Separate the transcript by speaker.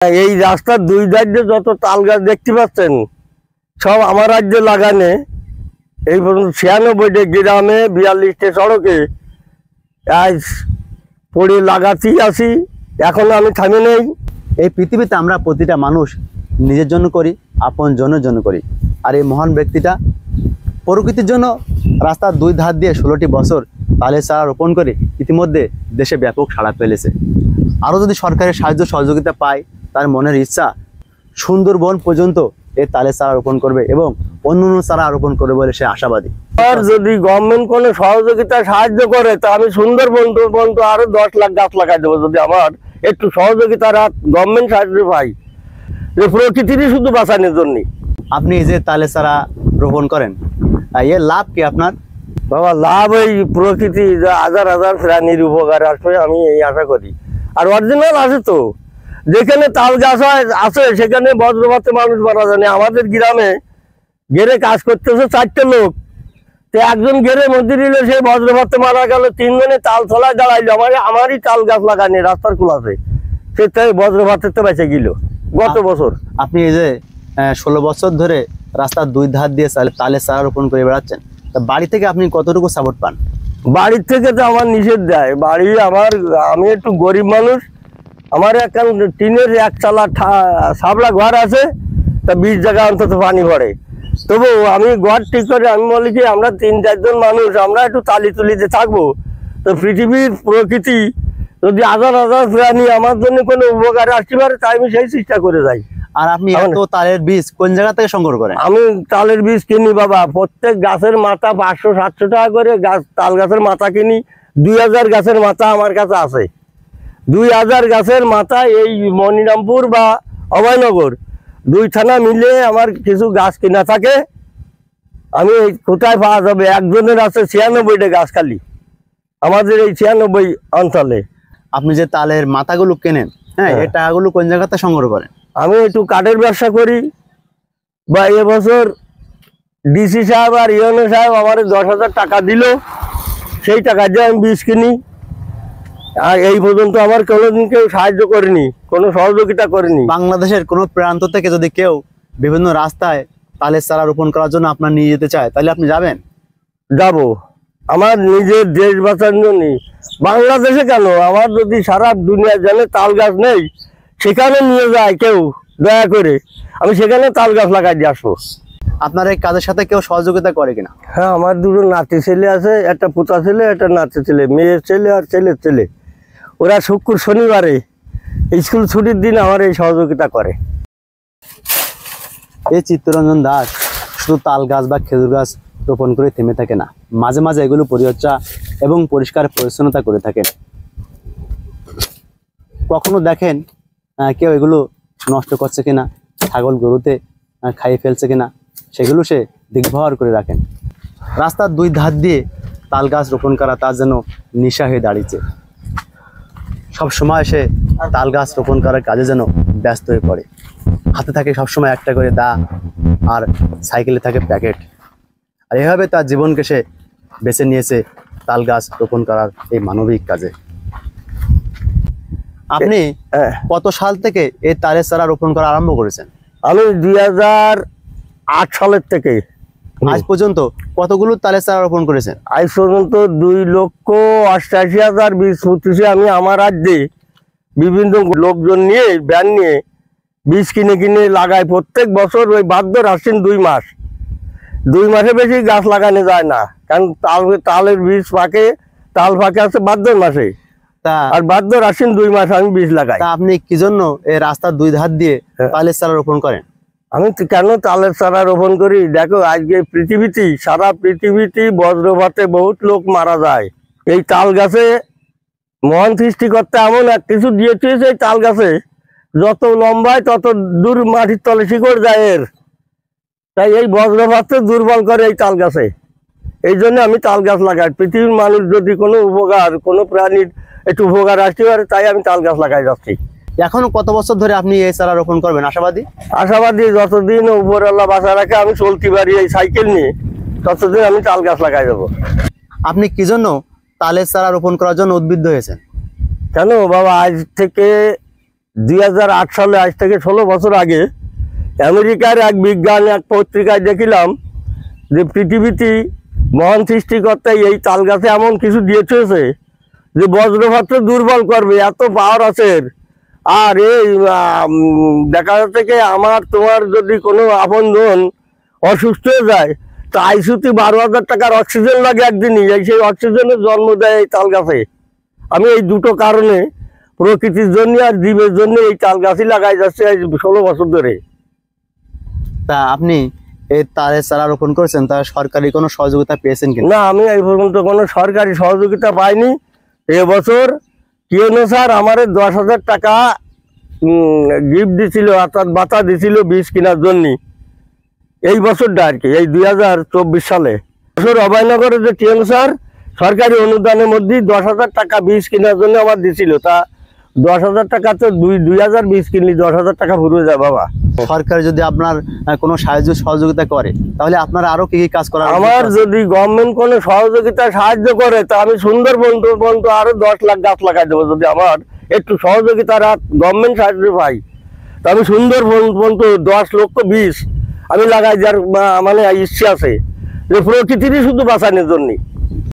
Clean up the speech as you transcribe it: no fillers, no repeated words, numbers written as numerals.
Speaker 1: এই রাস্তার দুই ধারে যত তাল গাছ দেখতে পাচ্ছেন সব আমার রাজ্যে লাগানে। এই পর্যন্ত 96টা গ্রামে 42টা সড়কে আজ পড়ে লাগাতেই আসি, এখনো আমি থামি নেই।
Speaker 2: এই পৃথিবীতে আমরা প্রতিটা মানুষ নিজের জন্য করি, আপন জনের জন্য করি। আর এই মহান ব্যক্তিটা প্রকৃতির জন্য রাস্তার দুই ধার দিয়ে 16টি বছর তালের চারা রোপণ করে ইতিমধ্যে দেশে ব্যাপক সাড়া ফেলেছে। আরও যদি সরকারের সাহায্য সহযোগিতা পায়, তার মনের ইচ্ছা সুন্দরবন পর্যন্ত এই তালের চারা রোপণ করবে এবং অন্য চারা রোপণ করবে বলে সে আশাবাদী।
Speaker 1: আর যদি গভর্নমেন্ট কোনো সহযোগিতা সাহায্য করে তা আমি সুন্দরবন পর্যন্ত আরো 10 লাখ গাছ লাগাই দেবো, যদি আমার একটু সহযোগিতার গভর্নমেন্ট সাহায্য পাই, যে প্রকৃতিরই শুধু বাঁচানোর জন্য।
Speaker 2: আপনি এই যে তালের চারা রোপণ করেন, এর লাভ কি আপনার?
Speaker 1: বাবা লাভ এই প্রকৃতি হাজার হাজার প্রাণীর উপকার আসবে, আমি এই আশা করি। আর অরিজিনাল আছে তো, যেখানে তাল গাছ আছে সেখানে বজ্রপাতে মানুষ মারা যায় না। আমাদের গ্রামে গেরে কাজ করতেছে 4টে লোক, তো একজন গেরে মধ্যে দিল, সেই বজ্রপাতে মারা গেল। 3 জনে তাল ছলায় দাঁড়াইলো, আমারই তাল গাছ লাগানি রাস্তার কুলাতে, সেটাই বজ্রপাতের তো বেঁচে গেল গত বছর।
Speaker 2: আপনি এই যে 16 বছর ধরে রাস্তার দুই ধার দিয়ে তালের চারা রোপণ করে বেড়াচ্ছেন, তা বাড়ি থেকে আপনি কতটুকু সাপোর্ট পান?
Speaker 1: বাড়ির থেকে তো আমার নিষেধ দেয়। আমি একটু গরিব মানুষ, আমার এখন টিনের এক চালা সাবলা ঘর আছে, তা 20 জায়গা অন্তত পানি পড়ে। তবু আমি ঘর ঠিক করে আমি বলি কি আমরা 3-4 জন মানুষ, আমরা একটু তালি তুলিতে থাকবো। তো পৃথিবীর প্রকৃতি যদি হাজার হাজার প্রাণী আমার জন্য কোনো উপকারে আসতে পারে, তাই আমি সেই চেষ্টা করে যাই।
Speaker 2: আর আপনি এত তালের বীজ কোন জায়গা থেকে সংগ্রহ করেন?
Speaker 1: আমি তালের বীজ কিনি বাবা, প্রত্যেক গাছের মাথা 500-700 টাকা করে তাল গাছের মাথা কিনি। 2000 গাছের মাথা আমার কাছে আছে। 2000 গাছের মাথা এই মনিরামপুর বা অভয়নগর 2 থানা মিলে আমার কিছু গাছ কিনা থাকে। আমি কোথায় পাওয়া যাবে? একজনের আছে 96টা গাছ খালি আমাদের এই 96 অঞ্চলে।
Speaker 2: আপনি যে তালের মাথাগুলো কেনেন, হ্যাঁ, এই টাকাগুলো কোন জায়গাতে সংগ্রহ করেন?
Speaker 1: আমি একটু কাঠের ব্যবসা করি, বা এবছর ডিসি সাহেব আর ইউএনও সাহেব আমার 10,000 টাকা দিল, সেই টাকা দিয়ে আমি বীজ কিনি। আর এই পর্যন্ত আমার কোনোদিন কেউ সাহায্য করেনি, কোনো সহযোগিতা করেনি।
Speaker 2: বাংলাদেশের কোনো প্রান্ত থেকে যদি কেউ বিভিন্ন রাস্তায় তালের চারা রোপণ করার জন্য আপনার নিয়ে যেতে চায়, তাহলে আপনি যাবেন?
Speaker 1: যাব, আমার নিজের দেশ বাঁচানোর জন্য। বাংলাদেশে কেন, আমার যদি সারা দুনিয়া জানে তাল গাছ নেই, সেখানে নিয়ে যায় কেউ দয়া করে, আমি সেখানে তাল গাছ লাগাই দিয়ে আসবো।
Speaker 2: আপনার এই কাজের সাথে কেউ সহযোগিতা করে কিনা?
Speaker 1: হ্যাঁ, আমার 2 নাতি ছেলে আছে, একটা পোতা ছেলে, একটা নাতি ছেলে, মেয়ের ছেলে আর ছেলের ছেলে। ওরা শুক্র শনিবারে স্কুল ছুটির দিন আমার এই সহযোগিতা করে।
Speaker 2: এই চিত্তরঞ্জন দাস শুধু তাল গাছ বা খেজুর গাছ রোপণ করে থেমে থাকে না, মাঝে মাঝে এগুলো পরিচর্যা এবং পরিষ্কার পরিচ্ছন্নতা করে থাকেন। কখনো দেখেন কেউ এগুলো নষ্ট করছে কিনা, ছাগল গরুতে খাইয়ে ফেলছে কিনা, সেগুলো সে দেখভাল করে রাখেন। রাস্তার 2 ধার দিয়ে তাল গাছ রোপণ করা তার যেন নেশা হয়ে দাঁড়িয়েছে। সব সময় সে তাল গাছ রোপণ করার কাজে যেন ব্যস্ত হয়ে পড়ে। হাতে থাকে সবসময় একটা করে দা, আর সাইকেলে থাকে প্যাকেট। আর এভাবে তার জীবনকে সে বেছে নিয়েছে তাল গাছ রোপণ করার এই মানবিক কাজে। আপনি কত সাল থেকে এই তালের চারা রোপণ করা আরম্ভ করেছেন?
Speaker 1: আমি 2008 সালের থেকে
Speaker 2: আজ পর্যন্ত কতগুলো তালের চারা রোপণ করেছেন?
Speaker 1: আজ পর্যন্ত 2,88,000 বীজ পুঁতেছি আমি আমার রাজ্যে। বিভিন্ন লোকজন নিয়ে ভ্যান নিয়ে বীজ কিনে কিনে লাগাই প্রত্যেক বছর। ওই ভাদ্র আশ্বিন 2 মাস, 2 মাসে বেশি গাছ লাগানো যায় না, কারণ তালের বীজ পাকে, তাল পাকে আছে ভাদ্র মাসে, আর ভাদ্র আশ্বিন 2 মাস আমি বীজ লাগাই।
Speaker 2: আপনি কি জন্য এই রাস্তার 2 ধার দিয়ে তালের চারা রোপণ করেন?
Speaker 1: আমি কেন তালের চারা রোপণ করি? দেখো, আজকে পৃথিবীতে, সারা পৃথিবীতে বজ্রপাতে বহুত লোক মারা যায়। এই তাল গাছে মহান সৃষ্টিকর্তা এমন এক কিছু দিয়েছে, এই তাল গাছে যত লম্বায় তত দূর মাটির তলে শিকড় যায় এর। তাই এই বজ্রপাতকে দুর্বল করে এই তাল গাছে। এই জন্য আমি তাল গাছ লাগাই। পৃথিবীর মানুষ যদি কোনো উপকার, কোনো প্রাণীর একটু উপকার আসতে পারে, তাই আমি তাল গাছ লাগাই যাচ্ছি।
Speaker 2: এখনো কত বছর ধরে আপনি এই চারা রোপণ করবেন আশাবাদী?
Speaker 1: আশাবাদী, যতদিন উপরওয়ালা বাঁচা রাখে আমি চলতে পারি এই সাইকেল নিয়ে, ততদিন আমি তাল গাছ লাগাই দেবো।
Speaker 2: আপনি কি জন্য তালের চারা রোপণ করার জন্য উদ্বুদ্ধ হয়েছেন?
Speaker 1: কেন বাবা, আজ থেকে 2008 সালে, আজ থেকে 16 বছর আগে, আমেরিকার এক বিজ্ঞান এক পত্রিকায় দেখিলাম যে পৃথিবীতে মহান সৃষ্টিকর্তা এই তাল গাছে এমন কিছু দিয়েছে যে বজ্রপাতকে দুর্বল করবে, এত পাওয়ার আছে এর। আর এই দেখা যাচ্ছে কি আমার তোমার যদি কোনো আপনজন অসুস্থ হয়ে যায়, তো আইসিইউতে 12,000 টাকার অক্সিজেন লাগে একদিনই, সেই অক্সিজেনের জন্ম দেয় এই তাল গাছে। আমি এই দুটো কারণে, প্রকৃতির জন্য আর জীবের জন্য, এই তাল গাছই লাগাই যাচ্ছে 16 বছর ধরে।
Speaker 2: তা আপনি এই তালের চারা রোপণ করেছেন, তা সরকারি কোনো সহযোগিতা পেয়েছেন কিনা?
Speaker 1: না, আমি এই পর্যন্ত কোনো সরকারি সহযোগিতা পাইনি। এবছর কিয়নো স্যার আমার 10,000 টাকা গিফট দিছিল, অর্থাৎ বাতা দিছিল বীজ কেনার জন্য। এই বছরটা আর কি, এই 2024 সালে বছর অভয়নগরে যে কিয়নো স্যার সরকারি অনুদানের মধ্যে 10,000 টাকা বীজ কেনার জন্য আমার দিছিল। তা 10,000 টাকা তো 2,000 বীজ কিনলি 10,000 টাকা ফুরিয়ে যায় বাবা।
Speaker 2: সরকার যদি আপনার কোনো সাহায্য সহযোগিতা করে, তাহলে আপনারা আরো কি কি কাজ করার?
Speaker 1: আমার যদি গভর্নমেন্ট কোনো সহযোগিতা সাহায্য করে, তা আমি সুন্দরবন পর্যন্ত আরো 10 লাখ গাছ লাগাই দেবো। যদি আমার একটু সহযোগিতার হাত গভর্নমেন্ট সাহায্য পাই, তা আমি সুন্দরবন পর্যন্ত 10 লক্ষ বীজ আমি লাগাই যার মানে ইচ্ছে আছে, যে প্রকৃতিরই শুধু বাঁচানোর জন্য।